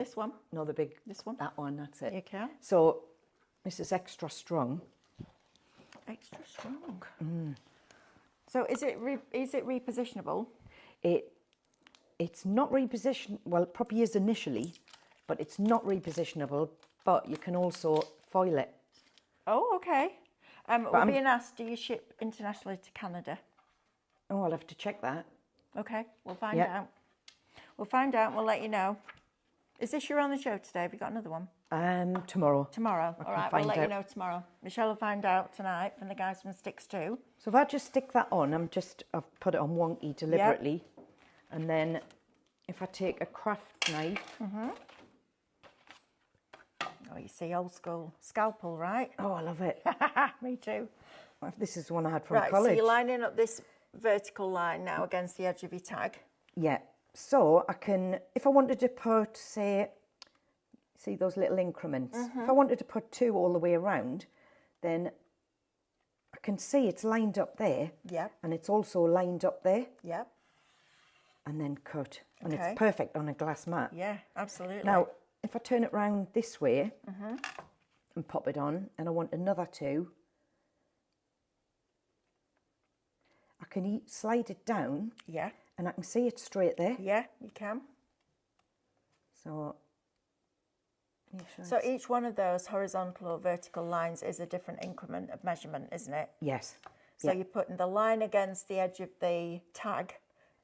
This one? No, the big... This one? That one, that's it. You can. So, this is extra strong. Extra strong. So is it repositionable? It's not reposition. Well, it probably is initially, but it's not repositionable. But you can also foil it. Oh, okay. We're being asked, do you ship internationally to Canada? Oh, I'll have to check that. Okay, we'll find out. We'll find out and we'll let you know. Is this your on the show today? Have you got another one? Tomorrow. Tomorrow. All right, we'll let you know tomorrow. Michelle will find out tonight from the guys from Stix2. So if I just stick that on, I've put it on wonky deliberately. Yep. And then if I take a craft knife. Oh, you see, old school scalpel, right? Oh, I love it. Me too. This is the one I had from college. Right, so you're lining up this vertical line now against the edge of your tag. Yeah. So I can, if I wanted to put, say, see those little increments. If I wanted to put 2 all the way around, then I can see it's lined up there. Yep. And it's also lined up there. Yep. And then cut. And it's perfect on a glass mat. Yeah, absolutely. Now, if I turn it round this way and pop it on, and I want another 2, I can slide it down. Yeah. And I can see it straight there. Yeah, you can. So, so each one of those horizontal or vertical lines is a different increment of measurement, isn't it? Yes. So you're putting the line against the edge of the tag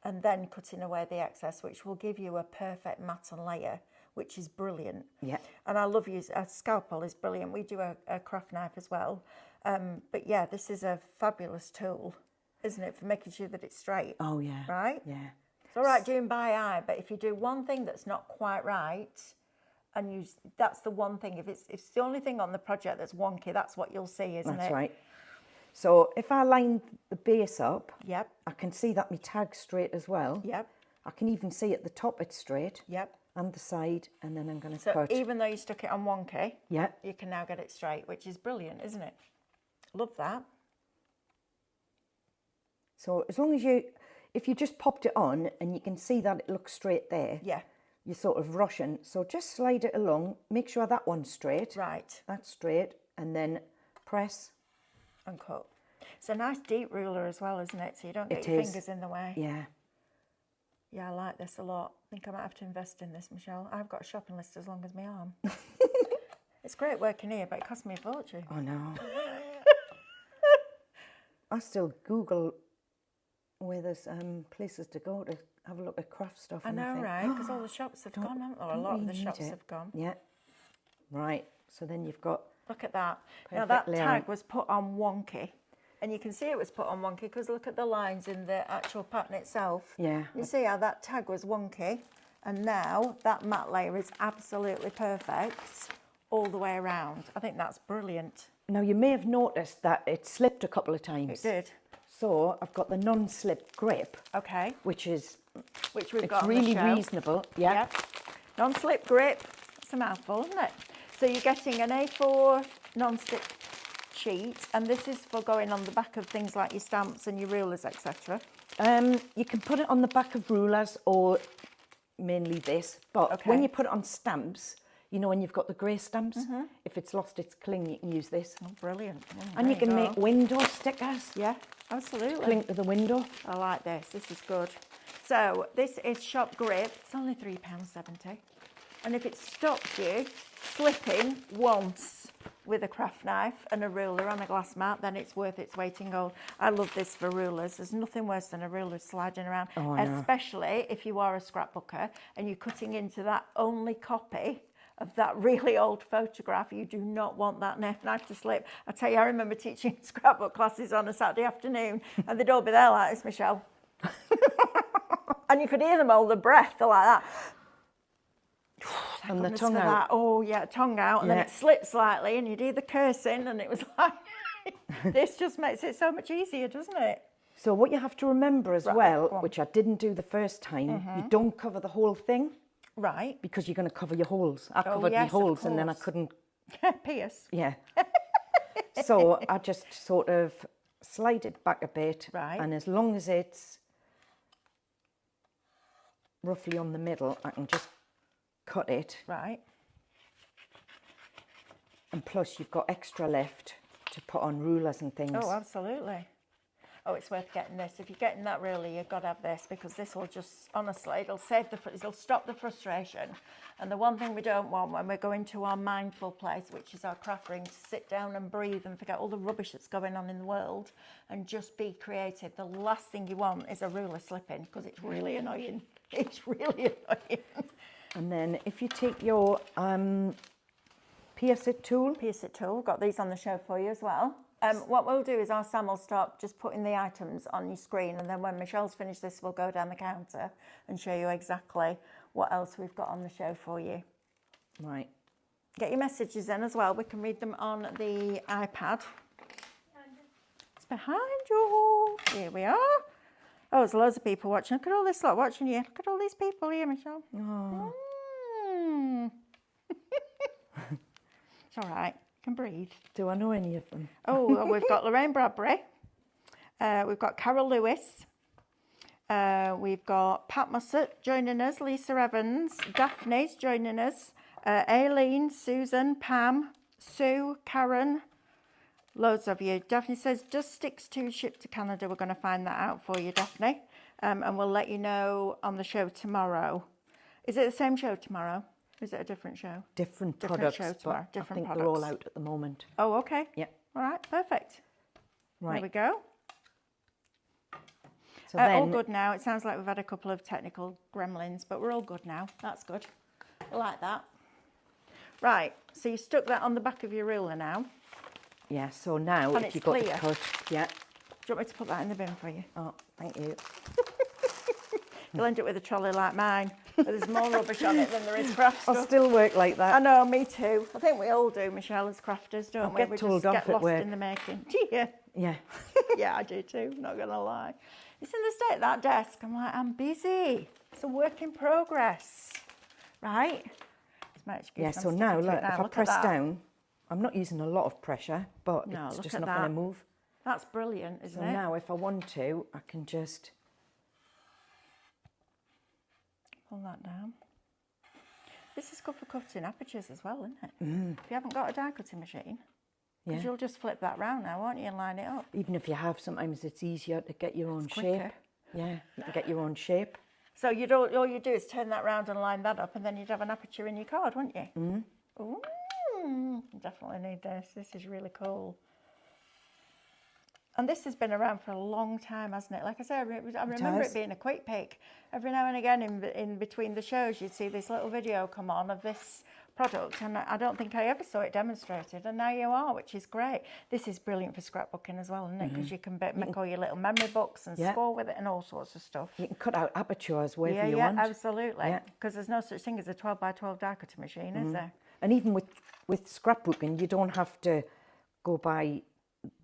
and then cutting away the excess, which will give you a perfect mat and layer, which is brilliant. Yeah. And I love using a scalpel is brilliant. We do a craft knife as well. But yeah, this is a fabulous tool, isn't it, for making sure that it's straight? Oh, yeah. Right? Yeah. It's all right doing by eye, but if you do one thing that's not quite right, and that's the one thing, if it's the only thing on the project that's wonky, that's what you'll see, isn't it? That's right. So if I line the base up, yep, I can see that my tag's straight as well. Yep. I can even see at the top it's straight. Yep. And the side, and then I'm going to cut. So even though you stuck it on wonky, yep, you can now get it straight, which is brilliant, isn't it? Love that. So as long as if you just popped it on and you can see that it looks straight there, yeah, you're sort of rushing. So just slide it along, make sure that one's straight. Right. That's straight, and then press. And cut. It's a nice deep ruler as well, isn't it? So you don't get your fingers in the way. Yeah. Yeah, I like this a lot. I think I might have to invest in this, Michelle. I've got a shopping list as long as my arm. It's great working here, but it costs me a fortune. I know. I still Google where there's places to go to have a look at craft stuff. I know, right? Because all the shops have gone, haven't they? Or a lot of the shops have gone. Yeah. Right. So then you've got... Look at that. Now that tag was put on wonky. And you can see it was put on wonky because look at the lines in the actual pattern itself. Yeah. You see how that tag was wonky. And now that matte layer is absolutely perfect all the way around. I think that's brilliant. Now you may have noticed that it slipped a couple of times. It did. So I've got the non-slip grip. Okay. Which we've got really reasonable. Yeah. Yep. Non-slip grip. It's a mouthful, isn't it? So you're getting an A4 non-slip sheet, and this is for going on the back of things like your stamps and your rulers, etc. You can put it on the back of rulers or mainly this, but when you put it on stamps, you know when you've got the grey stamps, if it's lost its cling, you can use this. Oh, brilliant. And you can make window stickers. Yeah, absolutely. Cling to the window. I like this. This is good. So this is shop grip. It's only £3.70. And if it stops you slipping once with a craft knife and a ruler on a glass mat, then it's worth its weight in gold. I love this for rulers. There's nothing worse than a ruler sliding around, especially if you are a scrapbooker and you're cutting into that only copy of that really old photograph. You do not want that knife to slip. I tell you, I remember teaching scrapbook classes on a Saturday afternoon and they'd all be there like this, Michelle. And you could hear them hold their breath. They're like that. And the tongue out. That. Oh, yeah, tongue out. And then it slipped slightly and you'd hear the cursing and it was like, this just makes it so much easier, doesn't it? So what you have to remember as well, which I didn't do the first time, you don't cover the whole thing. Right. Because you're going to cover your holes. I covered my holes and then I couldn't... Pierce. Yeah. So I just sort of slide it back a bit. Right. And as long as it's roughly on the middle, I can just cut it. Right. And plus you've got extra left to put on rulers and things. Oh, absolutely. Oh, it's worth getting this. If you're getting that ruler, you've got to have this, because this will just, honestly, it'll stop the frustration. And the one thing we don't want when we're going to our mindful place, which is our craft room, to sit down and breathe and forget all the rubbish that's going on in the world and just be creative. The last thing you want is a ruler slipping, because it's really annoying. It's really annoying. And then if you take your pierce it tool. Pierce it tool, got these on the show for you as well. What we'll do is our Sam will start just putting the items on your screen, and then when Michelle's finished this, we'll go down the counter and show you exactly what else we've got on the show for you. Right. Get your messages in as well. We can read them on the iPad. It's behind you. Here we are. Oh, there's loads of people watching. Look at all this lot watching you. Look at all these people here, Michelle. Oh. It's all right. Can breathe. Do I know any of them? Oh, we've got Lorraine Bradbury. We've got Carol Lewis. We've got Pat Mussett joining us. Lisa Evans. Daphne's joining us. Aileen, Susan, Pam, Sue, Karen. Loads of you. Daphne says, does Stix2 ship to Canada? We're going to find that out for you, Daphne. And we'll let you know on the show tomorrow. Is it the same show tomorrow? Is it a different show? Different products, show tomorrow. but I think they're all out at the moment. Oh, okay. Yeah. All right, perfect. Right. There we go. So then, all good now. It sounds like we've had a couple of technical gremlins, but we're all good now. That's good. I like that. Right, so you stuck that on the back of your ruler now. yeah, so now And if you've it's got clear. to cut, yeah. Do you want me to put that in the bin for you? Oh, thank you. You'll end up with a trolley like mine, where there's more rubbish on it than there is craft I stuff. still work like that. I know, me too. I think we all do, Michelle, as crafters, don't we? get We told just off get at lost work. in the making. Do you? Yeah. Yeah, I do too, not going to lie. It's in the state of that desk. I'm like, I'm busy. It's a work in progress, right? It's my excuse. Yeah, I'm so sticking now, to it look, now. if I Look at press that. down, I'm not using a lot of pressure, but No, it's look just at not going that. to move. That's brilliant, isn't So it? now if I want to, I can just... Pull that down. This is good for cutting apertures as well, isn't it? If you haven't got a die cutting machine, because you'll just flip that round now, won't you, and line it up. Even if you have, sometimes it's easier to get your own It's shape. quicker. Yeah, you can get your own shape. So all you do is turn that round and line that up, and then you'd have an aperture in your card, wouldn't you? Ooh, definitely need this. This is really cool. And this has been around for a long time, hasn't it? Like I said, I remember it being a quick pick. Every now and again in between the shows, you'd see this little video come on of this product, and I don't think I ever saw it demonstrated, and now you are, which is great. This is brilliant for scrapbooking as well, isn't it? Because you can make all your little memory books and score with it and all sorts of stuff. You can cut out apertures wherever you yeah, want. absolutely. Because there's no such thing as a 12 by 12 die cutting machine, is there? And even with scrapbooking, you don't have to go by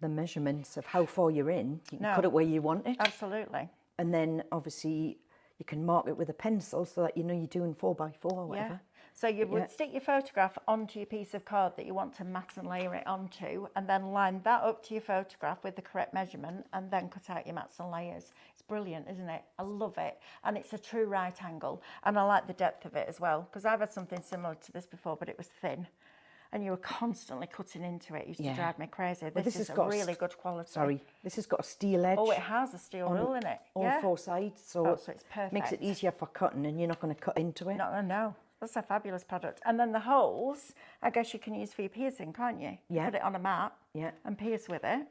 the measurements of how far you're in. You can cut it where you want it. Absolutely. And then obviously you can mark it with a pencil so that you know you're doing 4x4 or whatever. So you would stick your photograph onto your piece of card that you want to mat and layer it onto, and then line that up to your photograph with the correct measurement, and then cut out your mats and layers. It's brilliant, isn't it? I love it. And it's a true right angle. And I like the depth of it as well, because I've had something similar to this before, but it was thin. And you were constantly cutting into it. It used to drive me crazy. This is a really good quality. Sorry, this has got a steel edge. Oh, it has a steel rule in it. All four sides, so it's perfect. makes it easier for cutting, and you're not going to cut into it. No. That's a fabulous product. And then the holes, I guess you can use for your piercing, can't you? Yeah. Put it on a mat and pierce with it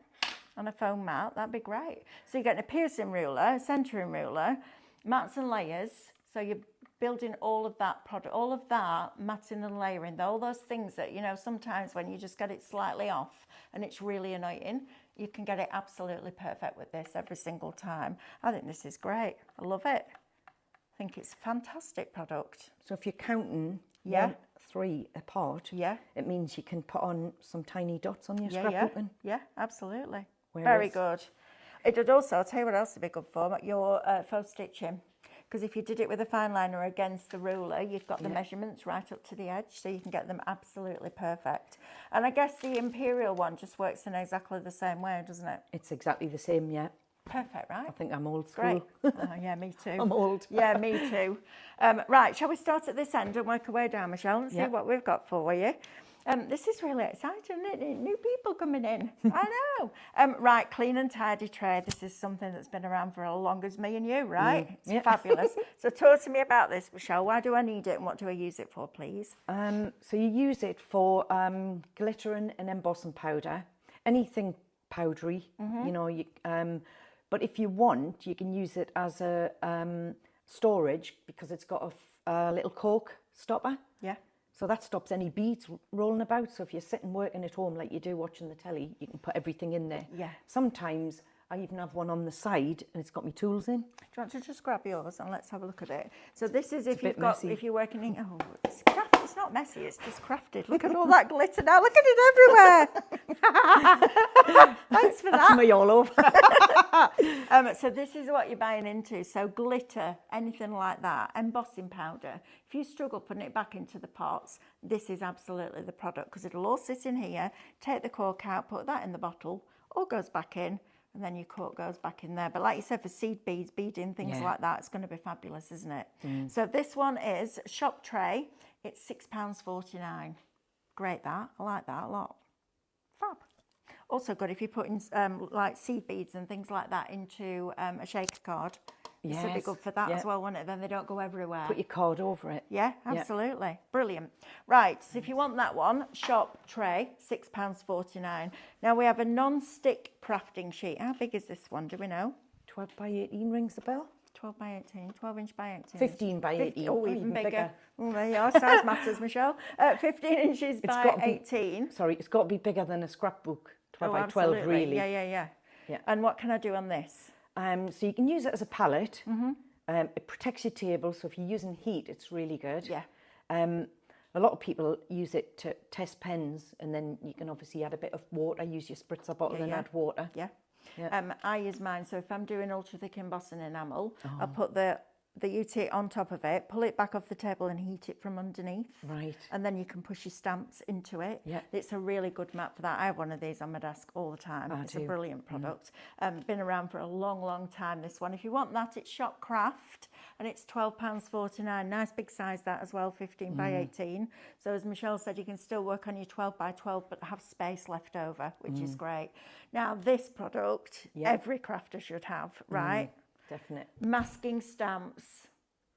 on a foam mat. That'd be great. So you're getting a piercing ruler, a centering ruler, mats and layers. So you're building all of that product, all of that matting and layering, all those things that, you know, sometimes when you just get it slightly off and it's really annoying, you can get it absolutely perfect with this every single time. I think this is great. I love it. I think it's a fantastic product. So if you're counting 1, 3 apart, it means you can put on some tiny dots on your scrapbooking. Yeah, absolutely. Whereas, very good. It would also, I'll tell you what else would be good for, your faux stitching. Because if you did it with a fine liner against the ruler, you've got the measurements right up to the edge, so you can get them absolutely perfect. And I guess the Imperial one just works in exactly the same way, doesn't it? It's exactly the same, yeah. Perfect, right? I think I'm old school. Great. Oh, yeah, me too. I'm old. Yeah, me too. Right, shall we start at this end and work our way down, Michelle, and see what we've got for you? This is really exciting, isn't it? New people coming in. I know. Right, clean and tidy tray. This is something that's been around for as long as me and you, right? It's fabulous. So talk to me about this, Michelle. Why do I need it and what do I use it for, please? So you use it for glittering and embossing powder, anything powdery, you know. But if you want, you can use it as a storage because it's got a little cork stopper. Yeah. So that stops any beads rolling about. So if you're sitting working at home like you do watching the telly, you can put everything in there. Yeah. Sometimes I even have one on the side and it's got my tools in. Do you want to just grab yours and let's have a look at it? So this is if you're working in, it's not messy, it's just crafted. Look at all that glitter now, look at it everywhere. Thanks for that. That's me all over. So this is what you're buying into. So glitter, anything like that, embossing powder. If you struggle putting it back into the pots, this is absolutely the product because it'll all sit in here, take the cork out, put that in the bottle, all goes back in, and then your cork goes back in there. But like you said, for seed beads, beading, things like that, it's going to be fabulous, isn't it? So this one is shop tray. It's £6.49. Great that. I like that a lot. Fab. Also good if you're putting like seed beads and things like that into a shaker card. This would be good for that as well, wouldn't it? Then they don't go everywhere. Put your card over it. Yeah, absolutely. Brilliant. Right, so if you want that one, shop tray, £6.49. Now we have a non-stick crafting sheet. How big is this one? Do we know? 12 by 18 rings the bell. 12 by 18, 12 inch by 18. 15 by 18. Oh, even bigger. Oh, there you are. Size matters, Michelle. 15 inches by 18. It's got to be bigger than a scrapbook. 12 by 12, absolutely. really. Yeah. And what can I do on this? So you can use it as a palette. It protects your table, so if you're using heat, it's really good. Yeah. A lot of people use it to test pens, and then you can obviously add a bit of water. Use your spritzer bottle and add water. Yeah. I use mine, so if I'm doing ultra thick embossing enamel, I put the UT on top of it, pull it back off the table and heat it from underneath. Right. And then you can push your stamps into it. Yeah. It's a really good mat for that. I have one of these on my desk all the time. It's a brilliant product. Been around for a long, long time, this one. If you want that, it's Shop Craft and it's £12.49. Nice big size that as well, 15 by 18. So as Michelle said, you can still work on your 12 by 12 but have space left over, which is great. Now this product, every crafter should have, right? Definite. Masking stamps,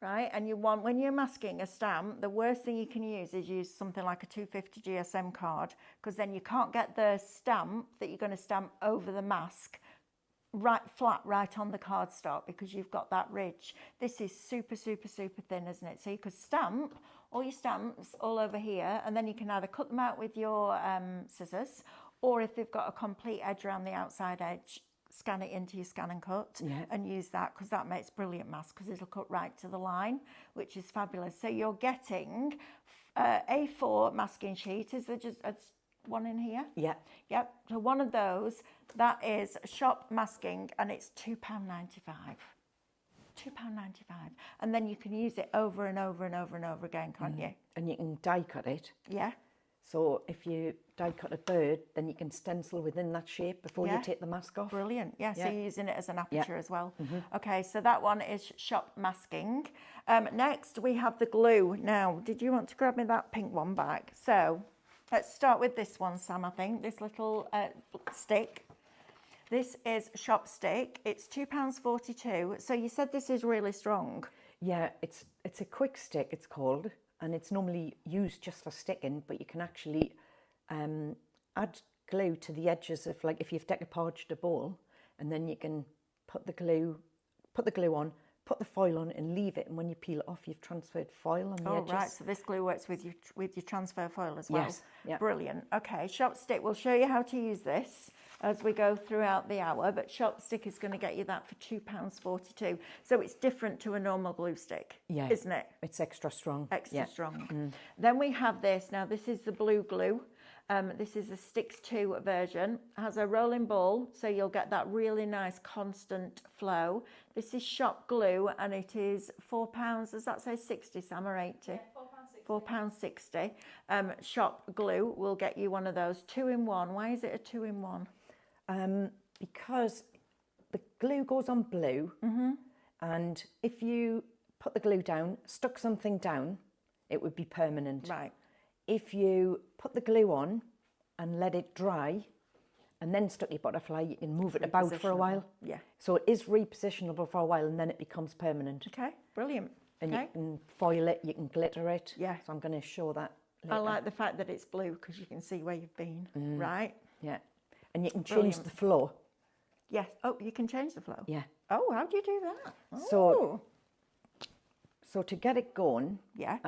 right? And you want, when you're masking a stamp, the worst thing you can use is use something like a 250 GSM card, because then you can't get the stamp that you're going to stamp over the mask right flat right on the cardstock because you've got that ridge. This is super, super, super thin, isn't it? So you could stamp all your stamps all over here, and then you can either cut them out with your scissors, or if they've got a complete edge around the outside edge, scan it into your scan and cut and use that, because that makes brilliant masks because it'll cut right to the line, which is fabulous. So you're getting A4 masking sheet. Is there just one in here? Yeah. Yep. So one of those, that is shop masking, and it's £2.95. £2.95. And then you can use it over and over and over and over again, can't you? And you can die cut it. Yeah. So if you die cut a bird, then you can stencil within that shape before you take the mask off. Brilliant. Yeah, so you're using it as an aperture as well. Okay, so that one is shop masking. Next, we have the glue. Now, did you want to grab me that pink one back? So let's start with this one, Sam, I think. This little stick. This is shop stick. It's £2.42. So you said this is really strong. Yeah, it's a quick stick, it's called. And it's normally used just for sticking, but you can actually add glue to the edges of, like, if you've decoupaged a bowl, and then you can put the glue on, put the foil on and leave it, and when you peel it off, you've transferred foil on the edges. Oh, right, so this glue works with your transfer foil as well. Yes. Yeah. Brilliant. Okay, shop stick, we'll show you how to use this as we go throughout the hour, but shop stick is going to get you that for £2.42. So it's different to a normal glue stick, isn't it? It's extra strong. Extra strong. Then we have this. Now, this is the blue glue. This is the Stix2 version. It has a rolling ball, so you'll get that really nice constant flow. This is shop glue, and it is £4. Does that say 60, Sam, or 80? Yeah, £4.60. Shop glue will get you one of those 2-in-1. Why is it a 2-in-1? Because the glue goes on blue, and if you put the glue down, stuck something down, it would be permanent. Right. If you put the glue on and let it dry, and then stuck your butterfly, you can move it about for a while. Yeah. So it is repositionable for a while, and then it becomes permanent. Okay, brilliant. And okay. you can foil it, you can glitter it. Yeah. So I'm going to show that later. I like the fact that it's blue because you can see where you've been, right? Yeah. And you can change the flow. Yes. Oh, you can change the flow? Yeah. Oh, how do you do that? So to get it going, yeah.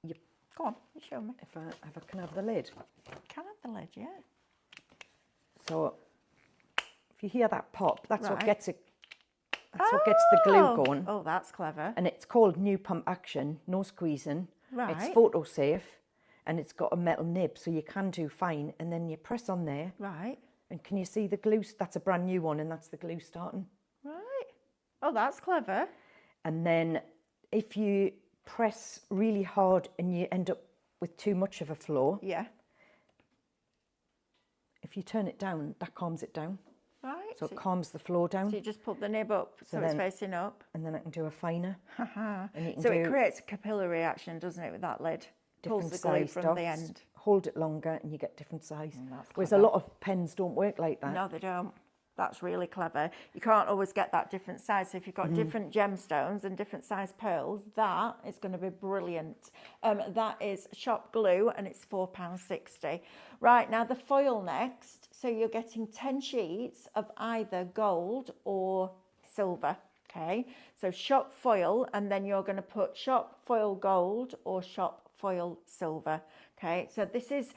You Go on, you show me. If I can have the lid. Can have the lid, yeah. So if you hear that pop, that's what Right. gets it. That's what gets the glue going. Oh, that's clever. And it's called new pump action, no squeezing. Right. It's photo safe, and it's got a metal nib, so you can do fine. And then you press on there. Right. And can you see the glue? That's a brand new one, and that's the glue starting. Right. Oh, that's clever. And then if you press really hard and you end up with too much of a flow, Yeah. if you turn it down, that calms it down. Right. So it calms the flow down. So you just put the nib up so it's facing up. And then I can do a finer. And you can So do it creates a capillary action, doesn't it, with that lid? Pulls different the glue size from dots, the end. hold it longer, and you get different size. That's Whereas a clever. lot of pens don't work like that. No, they don't. That's really clever. You can't always get that different size. So if you've got different gemstones and different size pearls, that is going to be brilliant. That is shop glue, and it's £4.60. Right, now the foil next. So you're getting 10 sheets of either gold or silver. Okay, so shop foil, and then you're going to put shop foil gold or shop foil silver. Okay, so this is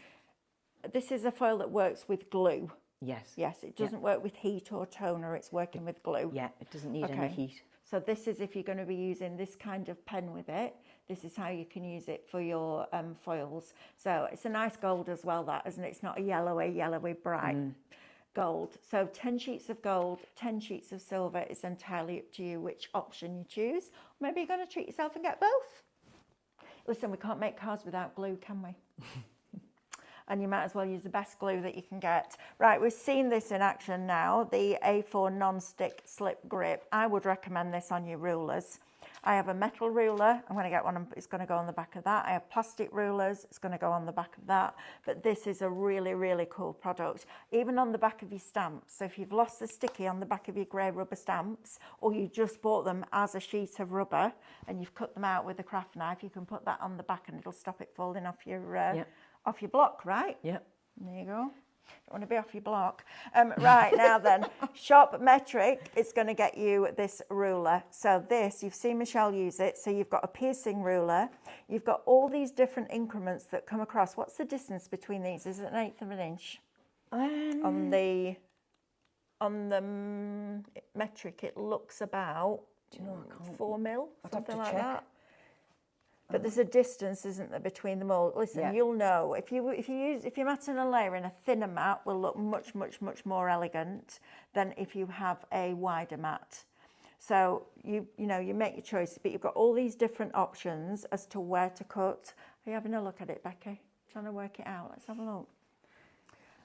a foil that works with glue. Yes. Yes, it doesn't work with heat or toner, it's working with glue. Yeah, it doesn't need any heat. So this is if you're going to be using this kind of pen with it, this is how you can use it for your foils. So it's a nice gold as well, that, isn't it? It's not a yellowy bright gold. So 10 sheets of gold, 10 sheets of silver. It's entirely up to you which option you choose. Maybe you're going to treat yourself and get both. Listen, we can't make cards without glue, can we? And you might as well use the best glue that you can get. Right, we've seen this in action now, the A4 non-stick slip grip. I would recommend this on your rulers. I have a metal ruler, I'm going to get one, it's going to go on the back of that. I have plastic rulers, it's going to go on the back of that. But this is a really, really cool product. Even on the back of your stamps. So if you've lost the sticky on the back of your grey rubber stamps, or you just bought them as a sheet of rubber, and you've cut them out with a craft knife, you can put that on the back and it'll stop it falling off your off your block, right? Yep. There you go. Don't want to be off your block. Right, now then, Shop Metric is going to get you this ruler. So this, you've seen Michelle use it. So you've got a piercing ruler. You've got all these different increments that come across. What's the distance between these? Is it 1/8 of an inch? On the metric, it looks about 4 mil, something like that. But there's a distance, isn't there, between them all? Listen, you'll know if you're matting a layer in a thinner mat, will look much more elegant than if you have a wider mat. So you make your choice, but you've got all these different options as to where to cut. Are you having a look at it, Becky? Trying to work it out. Let's have a look.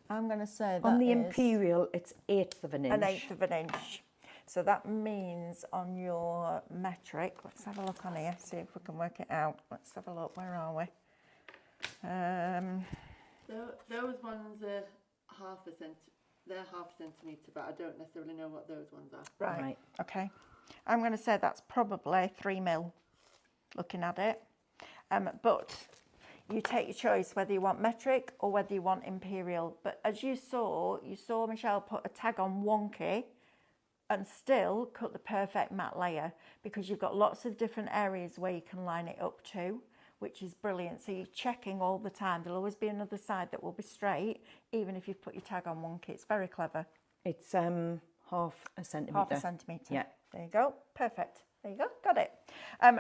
I'm going to say that on the Imperial, it's 1/8 of an inch. 1/8 of an inch. So that means on your metric, let's have a look on here, see if we can work it out. Let's have a look, where are we? Those ones are they're half a centimetre, but I don't necessarily know what those ones are. Right. Okay. I'm going to say that's probably 3 mil, looking at it. But you take your choice whether you want metric or whether you want Imperial. But as you saw Michelle put a tag on wonky, and still cut the perfect matte layer, because you've got lots of different areas where you can line it up to, which is brilliant. So you're checking all the time. There'll always be another side that will be straight, even if you've put your tag on wonky. It's very clever. It's 1/2 centimetre. 1/2 centimetre. Yeah. There you go. Perfect. There you go, got it.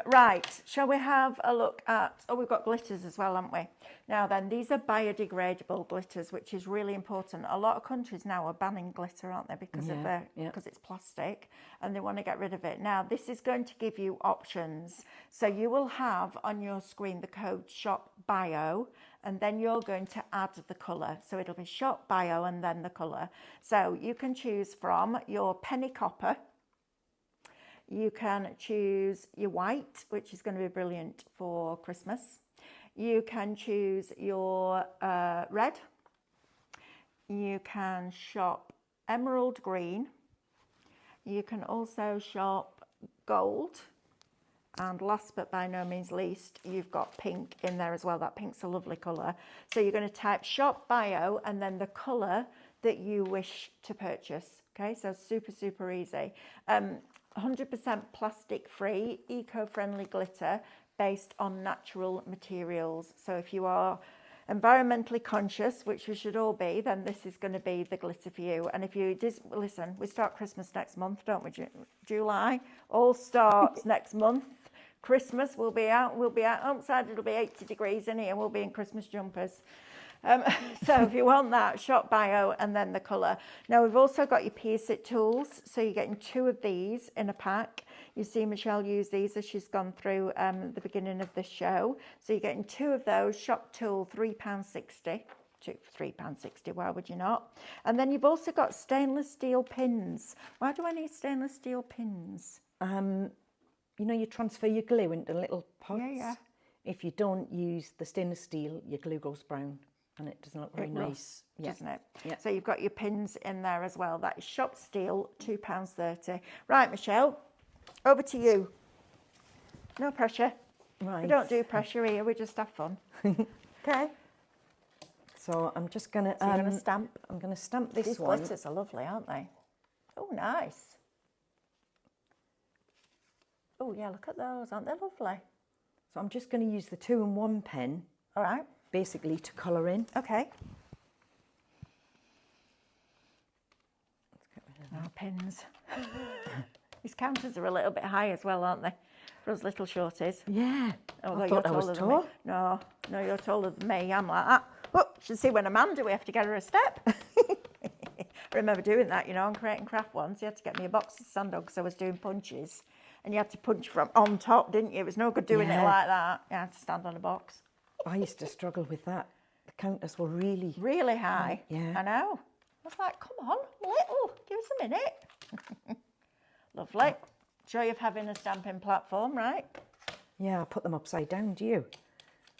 Right, shall we have a look at, oh, we've got glitters as well, haven't we? Now then, these are biodegradable glitters, which is really important. A lot of countries now are banning glitter, aren't they, because of because it's plastic, and they want to get rid of it. Now, this is going to give you options. So you will have on your screen the code Shop Bio, and then you're going to add the colour. So it'll be Shop Bio and then the colour. So you can choose from your penny copper. You can choose your white, which is going to be brilliant for Christmas. You can choose your red. You can shop emerald green. You can also shop gold. And last but by no means least, you've got pink in there as well. That pink's a lovely colour. So you're going to type Shop Bio and then the colour that you wish to purchase. Okay, so super, super easy. 100% plastic free, eco-friendly glitter based on natural materials. So if you are environmentally conscious, which we should all be, then this is going to be the glitter for you. And if you listen, we start Christmas next month, don't we? July all starts next month. Christmas we'll be out outside, it'll be 80 degrees in here, we'll be in Christmas jumpers. So if you want that, Shop Bio and then the colour. Now we've also got your Pierce It tools, so you're getting 2 of these in a pack. You see Michelle use these as she's gone through the beginning of this show. So you're getting 2 of those. Shop tool, £3.60. £3.60, why would you not? And then you've also got stainless steel pins. Why do I need stainless steel pins? You know, you transfer your glue into little pots. Yeah. If you don't use the stainless steel, your glue goes brown and it doesn't look very nice. Doesn't it? Yeah. So you've got your pins in there as well. That is Shop Steel, £2.30. Right, Michelle, over to you. No pressure. Right. We don't do pressure here, we just have fun. Okay. So I'm just going to... So you're going to stamp. I'm going to stamp this These one. glitters are lovely, aren't they? Oh, nice. Oh, yeah, look at those. Aren't they lovely? So I'm just going to use the 2-in-1 pen. All right. Basically to colour in. Okay. Let's get rid of that. Pins. These counters are a little bit high as well, aren't they? For us little shorties. Yeah. Although I thought I was tall. No, you're taller than me. I'm like that. Oh, you should see when Amanda, we have to get her a step. I remember doing that, you know, on Create and Craft once. You had to get me a box of sandal because I was doing punches. And you had to punch from on top, didn't you? It was no good doing it like that. You had to stand on a box. I used to struggle with that. The counters were really high. Yeah. I know. I was like, come on, little, give us a minute. Lovely. Joy of having a stamping platform, right? Yeah, I put them upside down, do you?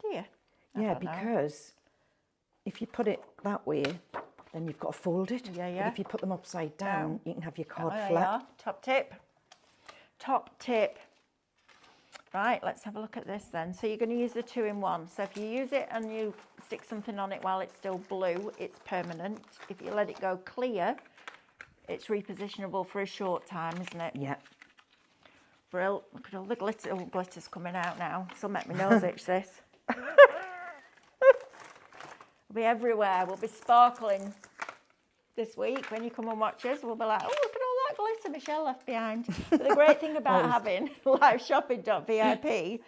Do you? Yeah, because if you put it that way, then you've got to fold it. Yeah. But if you put them upside down, you can have your card there flat. You are. Top tip. Top tip. Right, let's have a look at this then. So you're going to use the 2-in-1. So if you use it and you stick something on it while it's still blue, it's permanent. If you let it go clear, it's repositionable for a short time, isn't it? Yeah. Brill. Look at all the glitter. Oh, glitter's coming out now. So make my nose itch this. We'll be everywhere. We'll be sparkling this week when you come and watch us. We'll be like, oh, look at all that glitter Michelle left behind. But the great thing about having liveshopping.vip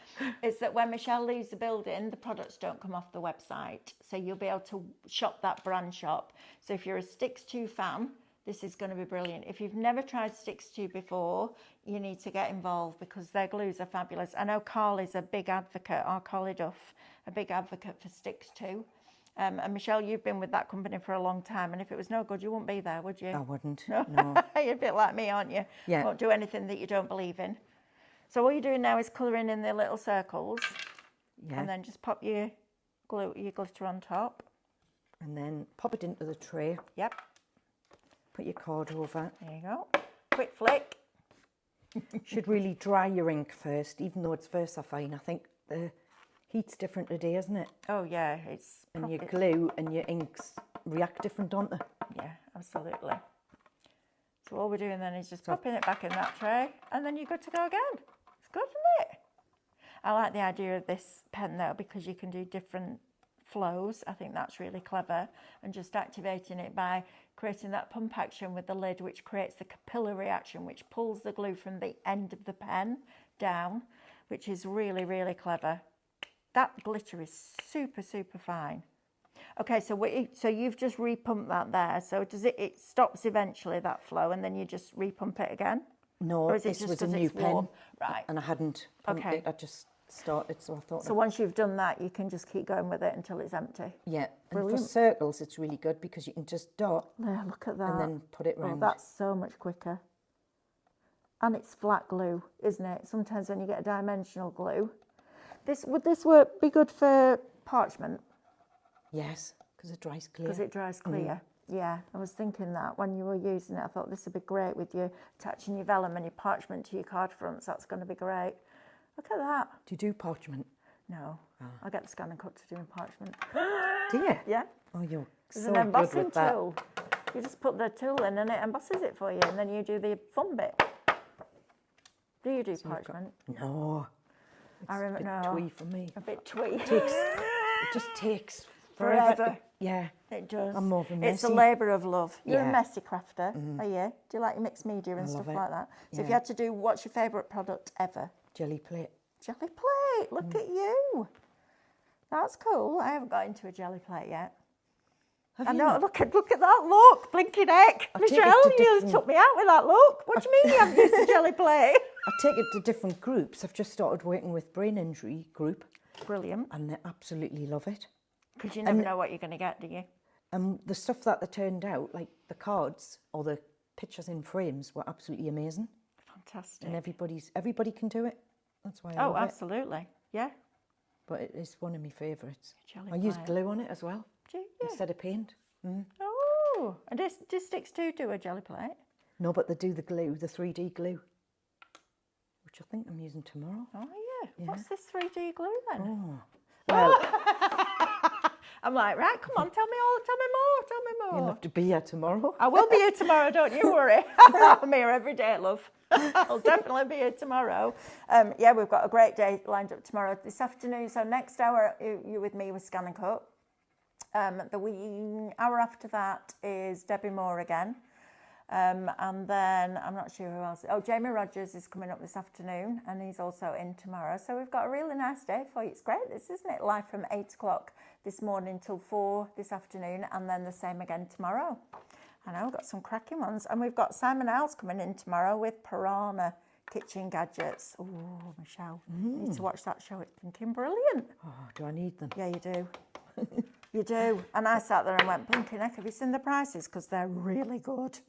is that when Michelle leaves the building, the products don't come off the website. So you'll be able to shop that brand shop. So if you're a Stix2 fan, this is going to be brilliant. If you've never tried Stix2 before, you need to get involved because their glues are fabulous. I know Carly's a big advocate, or Carly Duff, a big advocate for Stix2. And Michelle, you've been with that company for a long time, and if it was no good, you wouldn't be there, would you? I wouldn't, no. You're a bit like me, aren't you? Yeah. Won't do anything that you don't believe in. So all you're doing now is colouring in the little circles, and then just pop your glitter on top. And then pop it into the tray. Yep. Put your card over. There you go. Quick flick. Should really dry your ink first, even though it's VersaFine. I think the heat's different today, isn't it? Oh yeah, and your glue and your inks react different, don't they? Yeah, absolutely. So all we're doing then is just popping it back in that tray, and then you're good to go again. It's good, isn't it? I like the idea of this pen though because you can do different flows. I think that's really clever, and just activating it by creating that pump action with the lid, which creates the capillary action, which pulls the glue from the end of the pen down, which is really, really clever. That glitter is super, super fine. Okay, so you've just repumped that there. So does it stops eventually, that flow, and then you just repump it again? No, Or is it this just was a 'cause new it's pen, warm? Right. and I hadn't pumped Okay. it. I just started, so I thought. So once you've done that, you can just keep going with it until it's empty. Yeah, and for Brilliant. circles, it's really good because you can just dot There, look at that. and then put it Oh, round. that's so much quicker. And it's flat glue, isn't it? Sometimes when you get a dimensional glue, would this work be good for parchment? Yes, because it dries clear. Because it dries clear. Yeah, I was thinking that when you were using it, I thought this would be great with you attaching your vellum and your parchment to your card fronts. That's going to be great. Look at that. Do you do parchment? No, I get the scan and cut to do in parchment. Do you? Yeah. Oh, you're There's so an good embossing with that. tool. You just put the tool in and it embosses it for you, and then you do the fun bit. Do you do parchment? No. I remember. It's No, twee for me. a bit twee. It just takes forever. Forever. Yeah. It does. I'm more of a It's a messy. labour of love. You're a Yeah. messy crafter, are you? Do you like your mixed media and I stuff love it. like that? So if Yeah. you had to do, what's your favourite product ever? Jelly plate. Jelly plate. Look at you. That's cool. I haven't got into a jelly plate yet. Have I you know. not? Look at that look. Blinking heck. I take it Michelle, to you different- took me out with that look. What do you mean you haven't used a jelly plate? I take it to different groups. I've just started working with brain injury group, Brilliant. and they absolutely love it. Because you never know what you're going to get, do you? And the stuff that they turned out, like the cards or the pictures in frames, were absolutely amazing. Fantastic. And everybody can do it. That's why I Oh, love it. absolutely. Yeah. But it is one of my favourites. Jelly I use plate. glue on it as well Do you? instead of paint. Oh. And does Stix2 do a jelly plate? No, but they do the glue, the 3D glue, which I think I'm using tomorrow. Oh, yeah. What's this 3D glue then? Oh, well, I'm like, right, come on, tell me more. you'll have to be here tomorrow. I will be here tomorrow, don't you worry. I'm here every day, love. I'll definitely be here tomorrow. Yeah, we've got a great day lined up tomorrow. This afternoon, so next hour, you're with me with Scan and Cut. The hour after that is Debbie Moore again. And then I'm not sure who else. Oh, Jamie Rogers is coming up this afternoon, and he's also in tomorrow. So we've got a really nice day for you. It's great, this, isn't it? Live from 8 o'clock this morning till 4 this afternoon, and then the same again tomorrow. I know, we've got some cracking ones. And we've got Simon Owls coming in tomorrow with Piranha Kitchen Gadgets. Oh, Michelle, you need to watch that show. It's blinking brilliant. Oh, do I need them? Yeah, you do. You do. And I sat there and went, blinking heck, have you seen the prices? Because they're really good.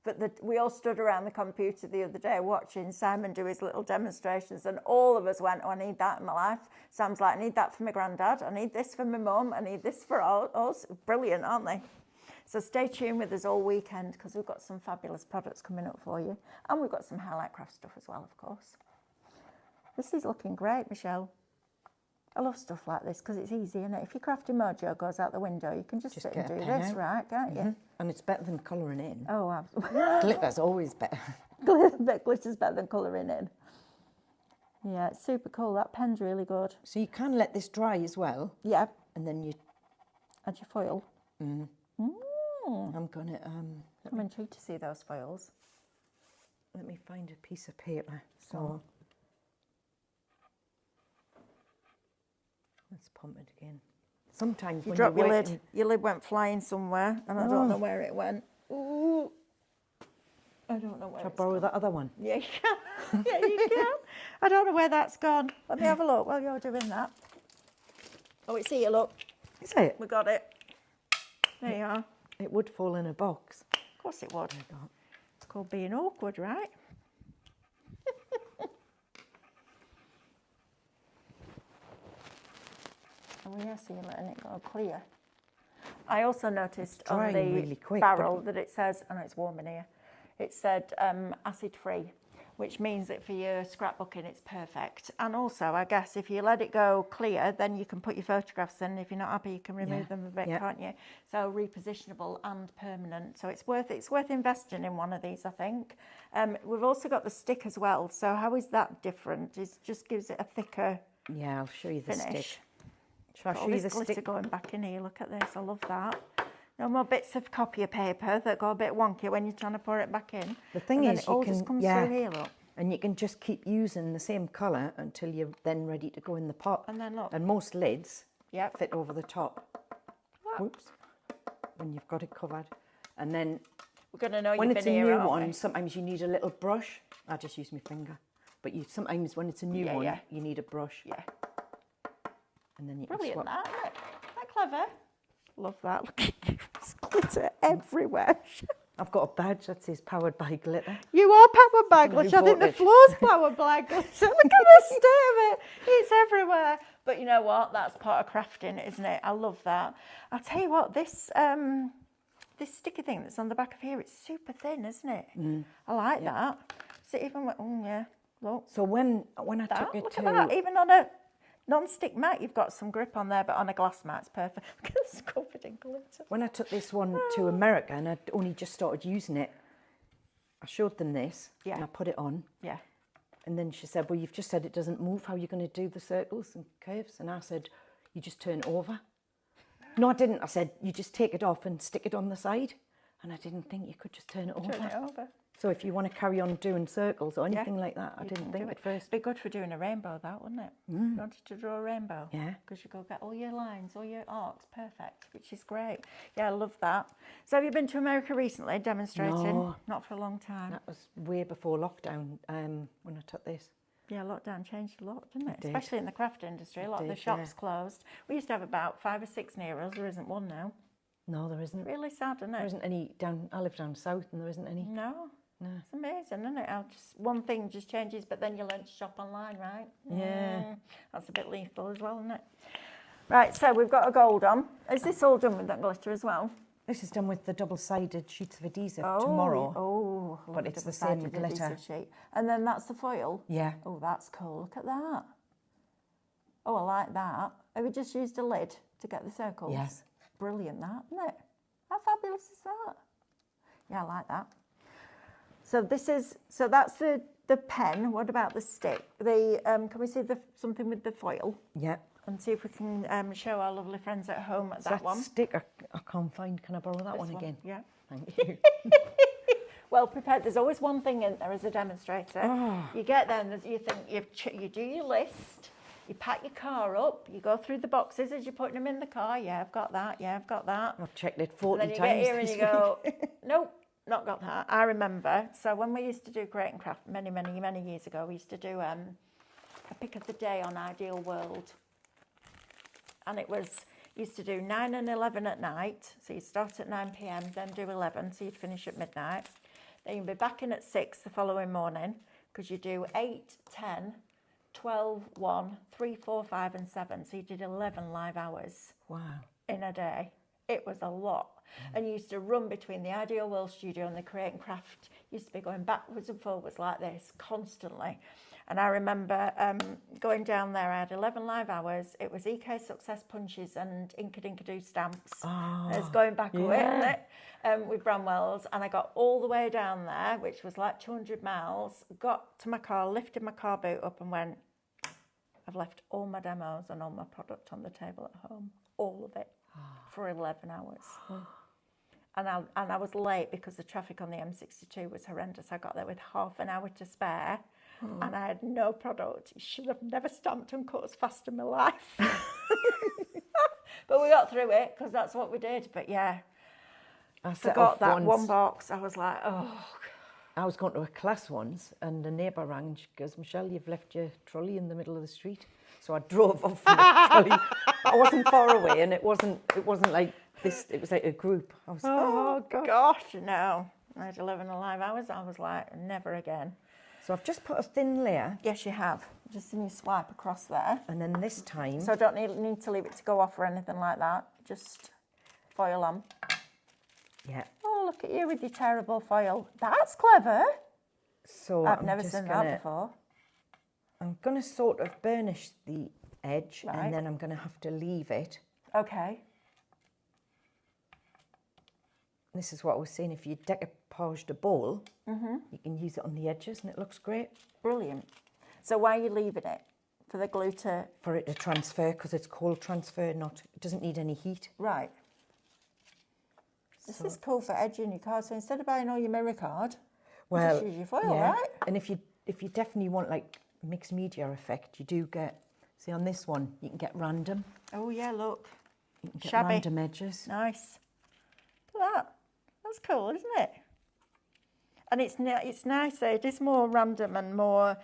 But we all stood around the computer the other day watching Simon do his little demonstrations, and all of us went, oh, I need that in my life. Sam's like, I need that for my granddad. I need this for my mum. I need this for us. Brilliant, aren't they? So stay tuned with us all weekend, because we've got some fabulous products coming up for you. And we've got some Highlight Craft stuff as well, of course. This is looking great, Michelle. I love stuff like this because it's easy, isn't it? If your crafty mojo goes out the window, you can just sit and get a do pen this, out. right? Can't you? And it's better than colouring in. Oh, absolutely. Glitter's always better. Glitter's better than colouring in. Yeah, it's super cool. That pen's really good. So you can let this dry as well, Yeah, and then you. add your foil. I'm gonna I'm intrigued to see those foils. let me find a piece of paper. So let's pump it again. Sometimes You when drop you're your working, lid. Your lid went flying somewhere, and I don't know where it went. Ooh. I don't know where Shall I it's borrow gone. that other one? Yeah, you can. Yeah, you can. I don't know where that's gone. Let me have a look while you're doing that. Oh, it's here, look. Is it? We got it. There you are. It would fall in a box. Of course it would. It's called being awkward, right? Oh yeah, so you're letting it go clear. I also noticed on drying the really quick, barrel that it says, I know it's warm in here, it said acid free, which means that for your scrapbooking it's perfect. And also, I guess if you let it go clear, then you can put your photographs in. If you're not happy, you can remove them a bit, can't you? So repositionable and permanent. So it's worth investing in one of these, I think. We've also got the stick as well. So how is that different? It just gives it a thicker Yeah, I'll show you the finish. stick. Shall I Got show all you this the glitter stick? going back in here. Look at this. I love that. No more bits of copier paper that go a bit wonky when you're trying to pour it back in. The thing and then is, it all you can, just comes yeah, through here, look. and you can just keep using the same colour until you're then ready to go in the pot. And then look. And most lids Yep. fit over the top. Whoops. When you've got it covered. And then We're going to know when you've it's been a here, new aren't one, we? sometimes you need a little brush. I just use my finger. But you sometimes when it's a new one, yeah. you need a brush. Yeah. And then you Brilliant, can swap. that, isn't it? Isn't that clever? Love that. Look at you. There's glitter everywhere. I've got a badge that says powered by glitter. You are powered by don't know who glitter. I think bought the it. floor's powered by glitter. Look at the state of it. It's everywhere. But you know what? That's part of crafting, isn't it? I love that. I'll tell you what, this sticky thing that's on the back of here, it's super thin, isn't it? I like that. So even when, oh yeah, look. So when I That, took it look to at that. Even on a non-stick mat, you've got some grip on there, but on a glass mat, it's perfect. Look at it's covered in glitter. when I took this one to America and I'd only just started using it, I showed them this Yeah. and I put it on. Yeah. And then she said, well, you've just said it doesn't move. How are you going to do the circles and curves? And I said, you just turn it over. No, I didn't. I said, you just take it off and stick it on the side. And I didn't think you could just turn it over. Turn it over. So if you want to carry on doing circles or Yeah. anything like that, I You didn't can think do at it. first. Be good for doing a rainbow, that, wouldn't it? You wanted to draw a rainbow. Yeah. Because you go get all your lines, all your arcs, perfect, which is great. Yeah, I love that. So have you been to America recently, demonstrating? No. Not for a long time. That was way before lockdown when I took this. Yeah, lockdown changed a lot, didn't it? did. Especially in the craft industry. A lot of the did, shops closed. We used to have about 5 or 6 near us. There isn't one now. No, there isn't. Really sad, isn't There it? isn't any down. I live down south, and there isn't any. No. No. It's amazing, isn't it? How just one thing just changes, but then you learn to shop online, right? Yeah. That's a bit lethal as well, isn't it? Right, so we've got a gold on. Is this all done with that glitter as well? This is done with the double-sided sheets of adhesive tomorrow. Oh, I love But a it's the same double-sided glitter. adhesive sheet. And then that's the foil? Yeah. Oh, that's cool. Look at that. Oh, I like that. Have you just used a lid to get the circles? Yes. Brilliant, that, isn't it? How fabulous is that? Yeah, I like that. So that's the pen. What about the stick? Can we see something with the foil? Yeah. And see if we can show our lovely friends at home at So that one. stick I can't find. Can I borrow that This one again? Yeah. Thank you. Well prepared. There's always one thing in there as a demonstrator. Oh. You get there and you think you do your list. You pack your car up. You go through the boxes as you're putting them in the car. Yeah, I've got that. Yeah, I've got that. I've checked it And 40 then you times. get here and this you go, week. nope, not got that. I remember. So when we used to do Create and Craft many, many, many years ago, we used to do a pick of the day on Ideal World. And it was, used to do 9 and 11 at night. So you'd start at 9 p.m, then do 11, so you'd finish at midnight. Then you'd be back in at 6 the following morning, because you do 8, 10, 12, 1, 3, 4, 5 and 7. So you did 11 live hours. Wow. In a day. It was a lot. And you used to run between the Ideal World studio and the Create and Craft. Used to be going backwards and forwards like this constantly. And I remember going down there, I had 11 live hours. It was EK Success Punches and Inkadoo stamps. Oh, It's going back away, yeah. isn't it? With Bramwell's. And I got all the way down there, which was like 200 miles, got to my car, lifted my car boot up and went, I've left all my demos and all my product on the table at home. All of it. For 11 hours. And I was late because the traffic on the M62 was horrendous. I got there with half an hour to spare and I had no product. You should have never stamped and cut as fast in my life. But we got through it because that's what we did. But yeah, I set forgot off that once. one box. I was like, oh. I was going to a class once and a neighbour rang. She goes, Michelle, you've left your trolley in the middle of the street. So I drove off with the trolley. I wasn't far away and it wasn't like this, it was like a group. I was, Oh, gosh, no. I had 11 live hours. I was like, never again. So I've just put a thin layer Yes, you have. Just in your swipe across there. and then this time, So I don't need to leave it to go off or anything like that. Just foil on. yeah. Oh, look at you with your terrible foil. That's clever. So I've I'm never just seen gonna, that before. I'm going to sort of burnish the edge Right. and then I'm going to have to leave it. Okay. This is what I was saying, if you decoupaged a bowl, you can use it on the edges and it looks great. Brilliant. So why are you leaving it For the glue to... For it to transfer, because it's cold transfer, it doesn't need any heat. Right. This is cool for edging your card. So instead of buying all your mirror card, Well, just use your foil, right? And if you definitely want like mixed media effect, you do get, see on this one, you can get random. Oh yeah, look. You can get Shabby. random edges. Nice. Look at that. That's cool, isn't it? And it's nice. It is more random and more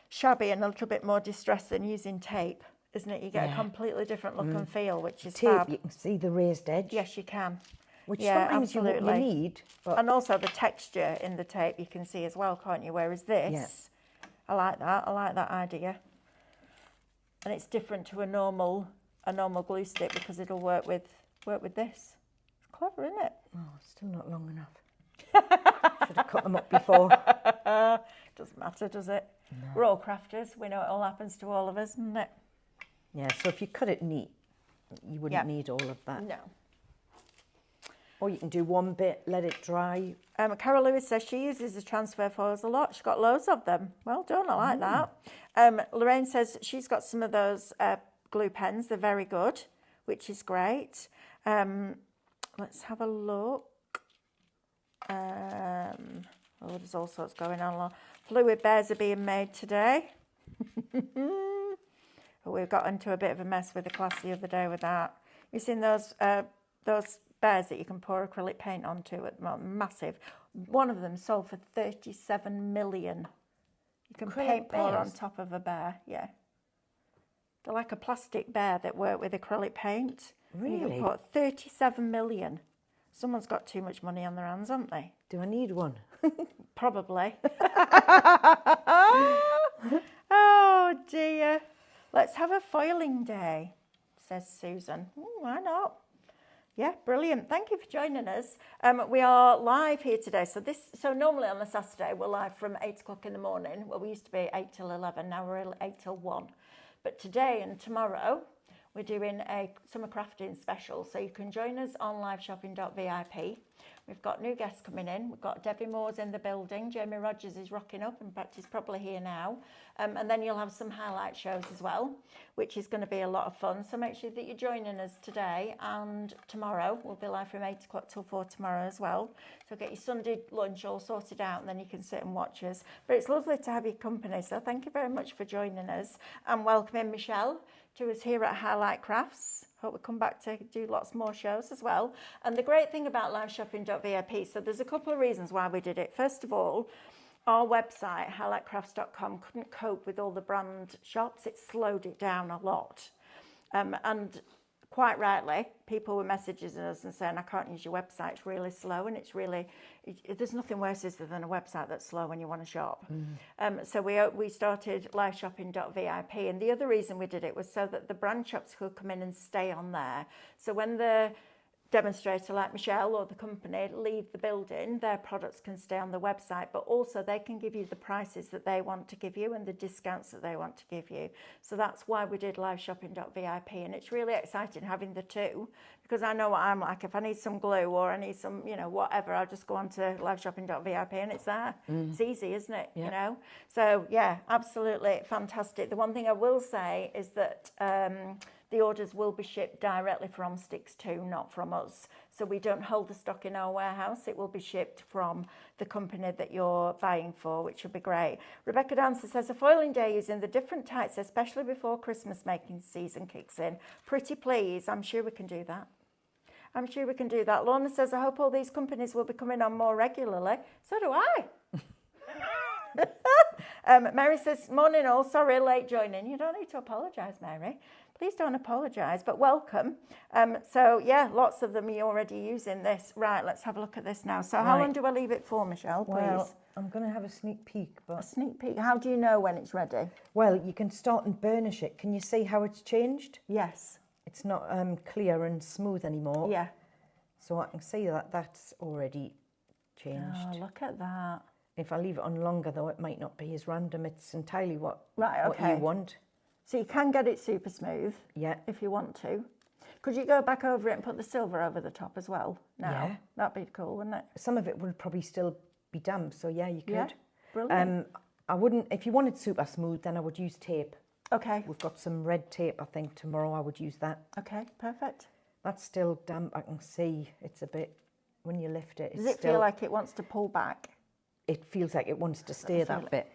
shabby and a little bit more distressing using tape, isn't it? You get a completely different look and feel, which is Tape, fab. you can see the raised edge. Yes, you can. Which Yeah, sometimes you need. But and also the texture in the tape you can see as well, can't you? Whereas this, I like that. I like that idea. And it's different to a normal glue stick because it'll work with this. It's clever, isn't it? oh, still not long enough. Should have cut them up before. Doesn't matter, does it? No. We're all crafters. We know it all happens to all of us, doesn't it? Yeah, so if you cut it neat, you wouldn't need all of that. No. Or you can do one bit, let it dry. Carol Lewis says she uses the transfer foils a lot. She's got loads of them. Well done, I like that. Lorraine says she's got some of those glue pens. They're very good, which is great. Let's have a look. There's all sorts going on. Fluid bears are being made today. We've got into a bit of a mess with the class the other day with that. You've seen those bears that you can pour acrylic paint onto at the moment? Massive. One of them sold for 37 million. You can paint pour on top of a bear, yeah. They're like a plastic bear that work with acrylic paint. Really? You can put 37 million. Someone's got too much money on their hands, haven't they? Do I need one? Probably. Oh dear. Let's have a foiling day, says Susan. Why not? Yeah, brilliant. Thank you for joining us. We are live here today. So normally on a Saturday, we're live from 8 o'clock in the morning. Well, we used to be 8 till 11. Now we're 8 till 1. But today and tomorrow, we're doing a summer crafting special. So you can join us on liveshopping.vip. We've got new guests coming in. We've got Debbie Moore's in the building. Jamie Rogers is rocking up. In fact, he's probably here now. And then you'll have some highlight shows as well, which is going to be a lot of fun. So make sure that you're joining us today and tomorrow. We'll be live from 8 o'clock till 4 tomorrow as well. So get your Sunday lunch all sorted out and then you can sit and watch us. But it's lovely to have your company. So thank you very much for joining us and welcoming Michelle to us here at Highlight Crafts. Hope we come back to do lots more shows as well. And the great thing about liveshopping.vip, so there's a couple of reasons why we did it. First of all, our website, highlightcrafts.com, couldn't cope with all the brand shops. It slowed it down a lot. And quite rightly, people were messaging us and saying, I can't use your website, it's really slow, and it's really, there's nothing worse is there than a website that's slow when you want to shop. So we started liveshopping.vip, and the other reason we did it was so that the brand shops could come in and stay on there. So when the demonstrator like Michelle or the company leave the building, their products can stay on the website, but also they can give you the prices that they want to give you and the discounts that they want to give you. So that's why we did liveshopping.vip, and it's really exciting having the two, because I know what I'm like. If I need some glue or I need some, whatever, I'll just go on to liveshopping.vip and it's there. It's easy, isn't it? Yeah. So yeah, absolutely fantastic. The one thing I will say is that the orders will be shipped directly from Stix2, not from us. So we don't hold the stock in our warehouse. It will be shipped from the company that you're buying for, which will be great. Rebecca Dancer says, a foiling day using the different types, especially before Christmas making season kicks in. Pretty please. I'm sure we can do that. I'm sure we can do that. Lorna says, I hope all these companies will be coming on more regularly. So do I. Mary says, morning all, sorry, late joining. You don't need to apologise, Mary. Please don't apologise, but welcome. So yeah, lots of them are already using this. Right, let's have a look at this now. So how long do I leave it for, Michelle, please? Well, I'm going to have a sneak peek. But a sneak peek. How do you know when it's ready? Well, you can start and burnish it. Can you see how it's changed? Yes. It's not clear and smooth anymore. Yeah. So I can see that that's already changed. Oh, look at that. If I leave it on longer, though, it might not be as random. It's entirely what okay. what you want. So you can get it super smooth, yeah, if you want to. Could you go back over it and put the silver over the top as well? No, yeah, that'd be cool, wouldn't it? Some of it would probably still be damp, so yeah, you could. Yeah, brilliant. I wouldn't, if you wanted super smooth, then I would use tape. Okay. We've got some red tape, I think tomorrow I would use that. Okay, perfect. That's still damp, I can see. It's a bit, when you lift it, Does it feel like it wants to pull back? It feels like it wants to stay that bit.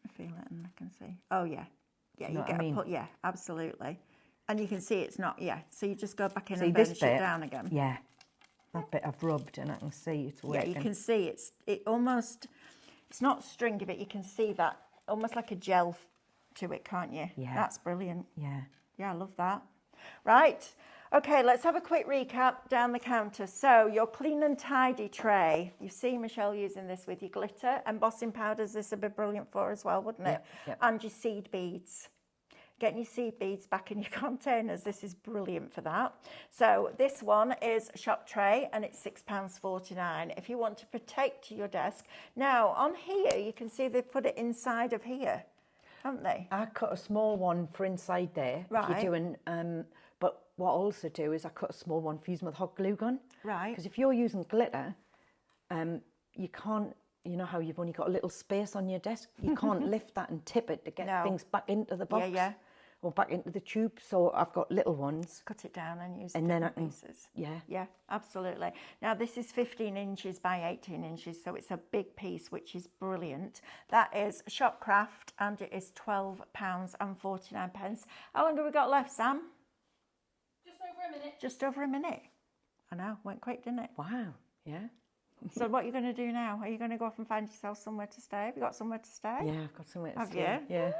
I feel it and I can see. Oh yeah. Yeah, You know you get what I mean? yeah, absolutely. And you can see it's not, yeah. So you just go back in See and this burnish bit? it down again. Yeah. That bit I've rubbed and I can see it's working. Yeah, you can see it almost, it's not stringy, but you can see that almost like a gel to it, can't you? Yeah. That's brilliant. Yeah. Yeah, I love that. Right. Okay, let's have a quick recap down the counter. So your clean and tidy tray. You see Michelle using this with your glitter. Embossing powders, this would be brilliant for as well, wouldn't it? Yep, yep. And your seed beads. Getting your seed beads back in your containers, this is brilliant for that. So this one is shop tray and it's £6.49 if you want to protect your desk. Now on here, you can see they've put it inside of here, haven't they? I cut a small one for inside there. If Right. you're doing, but what I also do is I cut a small one for using with hot glue gun. Right. Because if you're using glitter, you can't, you know how you've only got a little space on your desk? You can't lift that and tip it to get No. things back into the box. Yeah. Or back into the tube. So I've got little ones. Cut it down and use And then I different can, pieces. yeah. Yeah, absolutely. Now this is 15 inches by 18 inches, so it's a big piece, which is brilliant. That is Shopcraft and it is £12.49. How long have we got left, Sam? Just over a minute. Just over a minute. I know, went quick, didn't it? Wow. Yeah. So what are you going to do now? Are you going to go off and find yourself somewhere to stay? Have you got somewhere to stay? Yeah, I've got somewhere to Have stay. you? Yeah.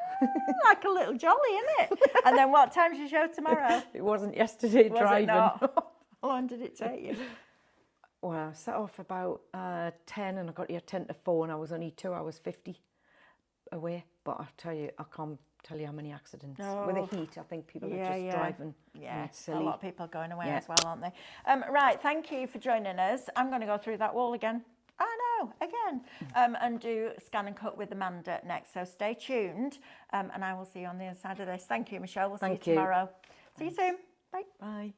Like a little jolly, isn't it? And then what time's your show tomorrow? It wasn't yesterday Was driving. it not? How long did it take you? Well, I set off about 10 and I got here 10 to 4 and I was only 2 hours 50 away. But I tell you, I can't tell you how many accidents. With the heat, I think people are just driving. Yeah, and it's silly. a lot of people are going away Yeah. as well, aren't they? Right, thank you for joining us. I'm going to go through that wall again. I know, again. And do scan and cut with Amanda next. So stay tuned and I will see you on the other side of this. Thank you, Michelle. We'll see you Thank you. tomorrow. See you soon. Bye. Bye.